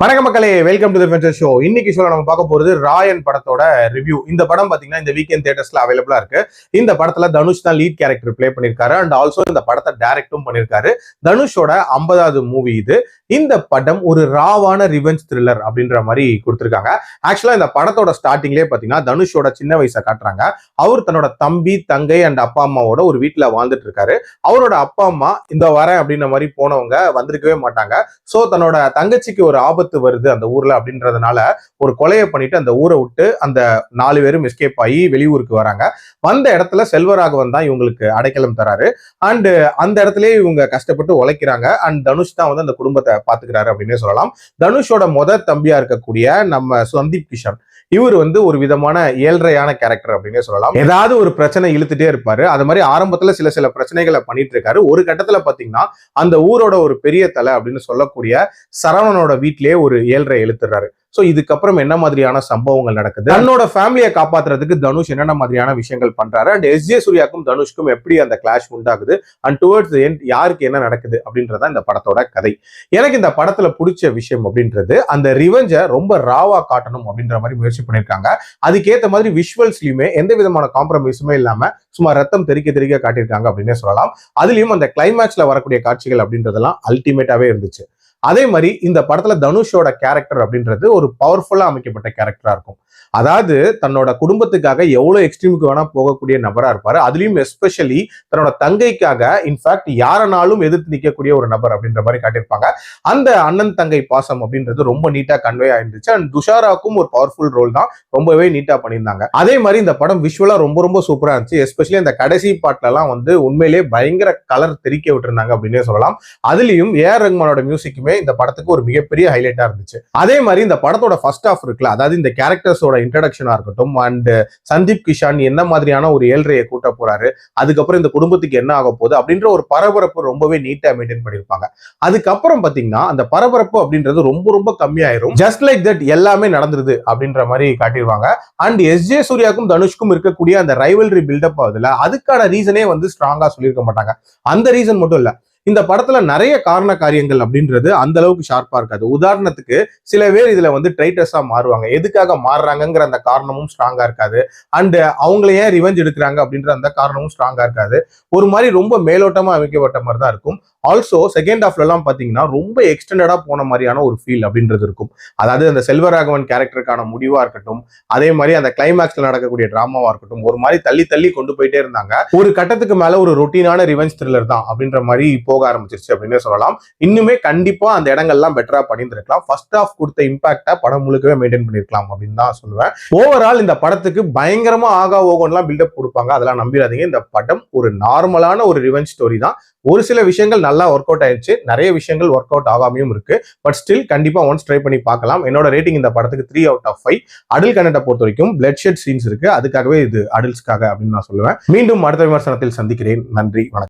வணக்கம் மக்களே, welcome to the ஃபென்சர் show. இன்னைக்கு ஷோல நம்ம பார்க்க போறது ராயன் படத்தோட ரிவ்யூ. இந்த படம் பாத்தீங்கன்னா இந்த வீக்கெண்ட் தியேட்டர்ஸ்ல அவைலபிளா இருக்கு. இந்த படத்துல தனுஷ் தான் லீட் கேரக்டர் பிளே பண்ணிருக்காரு அண்ட் ஆல்சோ இந்த படத்தை டைரக்டும் பண்ணிருக்காரு. தனுஷோட 50வது மூவி இது. இந்த படம் ஒரு ராவான ரிவெஞ்ச் த்ரில்லர் அப்படின்ற மாதிரி கொடுத்திருக்காங்க. ஆக்சுவலா இந்த படத்தோட ஸ்டார்டிங்லேயே பாத்தீங்கன்னா தனுஷோட சின்ன வயசை காட்டுறாங்க. அவர் தன்னோட தம்பி, தங்கை அண்ட் அப்பா அம்மாவோட ஒரு வீட்டுல வாழ்ந்துட்டு இருக்காரு. அவரோட அப்பா அம்மா இந்த வரேன் அப்படின்ற மாதிரி போனவங்க வந்திருக்கவே மாட்டாங்க. சோ தன்னோட தங்கச்சிக்கு ஒரு ஆபத்து வருது அந்த ஊர்ல அப்படின்றதுனால ஒரு கொலையை பண்ணிட்டு அந்த ஊரை விட்டு அந்த 4 பேரும் எஸ்கேப் ஆகி வெளியூருக்கு வராங்க. வந்த இடத்துல செல்வராகவன் தான் இவங்களுக்கு அடைக்கலம் தராரு. அண்ட் அந்த இடத்துலயே இவங்க கஷ்டப்பட்டு உழைக்கிறாங்க. அண்ட் தனுஷ் தான் வந்து அந்த குடும்பத்தை பாத்துக்கிறாரு அப்படின்னே சொல்லலாம். தனுஷோட தம்பியா இருக்கக்கூடிய நம்ம சந்தீப் கிஷன், இவர் வந்து ஒரு விதமான ஏழ்றையான கேரக்டர் அப்படின்னே சொல்லலாம். ஏதாவது ஒரு பிரச்சனை இழுத்துட்டே இருப்பாரு. அது மாதிரி ஆரம்பத்துல சில பிரச்சனைகளை பண்ணிட்டு இருக்காரு. ஒரு கட்டத்துல பாத்தீங்கன்னா அந்த ஊரோட ஒரு பெரிய தலை அப்படின்னு சொல்லக்கூடிய சரவணனோட வீட்டிலேயே ஒரு ஏழ்றை இழுத்துறாரு. சோ இதுக்கப்புறம் என்ன மாதிரியான சம்பவங்கள் நடக்குது, தன்னோட ஃபேமிலியை காப்பாத்துறதுக்கு தனுஷ் என்னென்ன மாதிரியான விஷயங்கள் பண்றாரு, அண்ட் எஸ்.ஜே. சூர்யாக்கும் தனுஷ்க்கும் எப்படி அந்த கிளாஷ் உண்டாகுது, அண்ட் டுவர்ட்ஸ் எண்ட் யாருக்கு என்ன நடக்குது அப்படின்றத இந்த படத்தோட கதை. எனக்கு இந்த படத்துல பிடிச்ச விஷயம் அப்படின்றது அந்த ரிவெஞ்சை ரொம்ப ராவா காட்டணும் அப்படின்ற மாதிரி முயற்சி பண்ணிருக்காங்க. அதுக்கேற்ற மாதிரி விஷுவல்ஸ்லயுமே எந்த விதமான காம்ப்ரமைஸுமே இல்லாம சும்மா ரத்தம் தெறிக்க காட்டியிருக்காங்க அப்படின்னே சொல்லலாம். அதுலயும் அந்த கிளைமேக்ஸ்ல வரக்கூடிய காட்சிகள் அப்படின்றதெல்லாம் அல்டிமேட்டாவே இருந்துச்சு. அதே மாதிரி இந்த படத்துல தனுஷோட கேரக்டர் அப்படின்றது ஒரு பவர்ஃபுல்லா அமைக்கப்பட்ட கேரக்டரா இருக்கும். அதாவது தன்னோட குடும்பத்துக்காக எவ்வளவு எக்ஸ்ட்ரீமுக்கு வேணா போகக்கூடிய நபரா இருப்பாரு. அதுலயும் எஸ்பெஷலி தன்னோட தங்கைக்காக இன்ஃபேக்ட் யாரனாலும் எதிர்த்து நிற்கக்கூடிய ஒரு நபர் அப்படின்ற மாதிரி காட்டியிருப்பாங்க. அந்த அண்ணன் தங்கை பாசம் அப்படின்றது ரொம்ப நீட்டா கன்வே ஆயிருந்துச்சு. அண்ட் துஷாராக்கும் ஒரு பவர்ஃபுல் ரோல் தான் ரொம்பவே நீட்டா பண்ணியிருந்தாங்க. அதே மாதிரி இந்த படம் விஷுவலா ரொம்ப சூப்பரா இருந்துச்சு. எஸ்பெஷலி இந்த கடைசி பாட்டுல எல்லாம் வந்து உண்மையிலேயே பயங்கர கலர் தெரிக்க விட்டுருந்தாங்க அப்படின்னே சொல்லலாம். அதுலயும் ஏஆர் ரஹ்மானோட மியூசிக்குமே இந்த படத்துக்கு ஒரு மிகப்பெரிய ஹைலைட்டா இருந்துச்சு. அதே மாதிரி இந்த படத்தோட ஃபர்ஸ்ட் ஹாஃப் இருக்குல்ல, அதாவது இந்த கேரக்டர்ஸோட இன்ட்ரடக்ஷனா இருக்கட்டும், அண்ட் சந்தீப் கிஷான் என்ன மாதிரியான ஒரு ஏழ்றையை கூட்ட போறாரு, அதுக்கப்புறம் இந்த குடும்பத்துக்கு என்ன ஆக போகுது அப்படின்ற ஒரு பரபரப்பு ரொம்பவே நீட்டா மெயின்டைன் பண்ணிருப்பாங்க. அதுக்கப்புறம் பாத்தீங்கன்னா அந்த பரபரப்பு அப்படின்றது ரொம்ப கம்மியாயிரும். ஜஸ்ட் லைக் தட் எல்லாமே நடந்துருது அப்படின்ற மாதிரி காட்டிடுவாங்க. And S J. சூர்யாக்கும் தனுஷ்க்கும் இருக்கக்கூடிய அந்த ரைவல்ரி பில்டப் ஆகுதுல, அதுக்கான ரீசனே வந்து ஸ்ட்ராங்கா சொல்லியிருக்க மாட்டாங்க. அந்த ரீசன் மட்டும் இல்ல, இந்த படத்துல நிறைய காரண காரியங்கள் அப்படின்றது அந்த அளவுக்கு ஷார்ப்பா இருக்காது. உதாரணத்துக்கு சில பேர் இதுல வந்து ட்ரைட்டர்ஸா மாறுவாங்க. எதுக்காக மாறுறாங்கிற அந்த காரணமும் ஸ்ட்ராங்கா இருக்காது. அண்ட் அவங்கள ஏன் ரிவெஞ்ச் எடுக்கிறாங்க அப்படின்ற அந்த காரணமும் ஸ்ட்ராங்கா இருக்காது. ஒரு மாதிரி ரொம்ப மேலோட்டமா அமைக்கப்பட்ட மாதிரி தான் இருக்கும். ஆல்சோ செகண்ட் ஹாஃப்ல எல்லாம் பாத்தீங்கன்னா ரொம்ப எக்ஸ்டெண்டடா போன மாதிரியான ஒரு ஃபீல் அப்படின்றது இருக்கும். அதாவது அந்த செல்வராகவன் கேரக்டருக்கான முடிவா இருக்கட்டும், அதே மாதிரி அந்த கிளைமேக்ஸ்ல நடக்கக்கூடிய டிராமாவா இருக்கட்டும், ஒரு மாதிரி தள்ளி கொண்டு போயிட்டே இருந்தாங்க. ஒரு கட்டத்துக்கு மேல ஒரு ரொட்டீனான ரிவெஞ்ச் த்ரில்லர் தான் அப்படின்ற மாதிரி போக ஆரம்பிச்சிருச்சு அப்படின்னே சொல்லலாம். இன்னுமே கண்டிப்பா அந்த இடங்கள்லாம் பெட்டரா பண்ணியிருந்திருக்கலாம். ஃபர்ஸ்ட் ஹாஃப் கொடுத்த இம்பாக்டா படம் முழுக்கவே மெயின்டைன் பண்ணிருக்கலாம் அப்படின்னு தான் சொல்லுவேன். ஓவரால் இந்த படத்துக்கு பயங்கரமா ஆகா ஓகோன்லாம் பில்டப் கொடுப்பாங்க, அதெல்லாம் நம்பிடாதீங்க. இந்த படம் ஒரு நார்மலான ஒரு ரிவெஞ்ச் ஸ்டோரி தான். ஒரு சில விஷயங்கள் நல்லா ஒர்க் அவுட் ஆயிடுச்சு, நிறைய விஷயங்கள் ஒர்க் அவுட் ஆகாமையும் இருக்கு. பட் ஸ்டில் கண்டிப்பா ஒன்ஸ் ட்ரை பண்ணி பார்க்கலாம். என்னோட ரேட்டிங் இந்த படத்துக்கு 3 out of 5. அடல்ட் கண்டென்ட்டை பொறுத்த வரைக்கும் பிளட் ஷெட் சீன்ஸ் இருக்கு, அதுக்காகவே இது அடல்ட்ஸ்க்காக அப்படின்னு நான் சொல்லுவேன். மீண்டும் அடுத்த விமர்சனத்தில் சந்திக்கிறேன். நன்றி, வணக்கம்.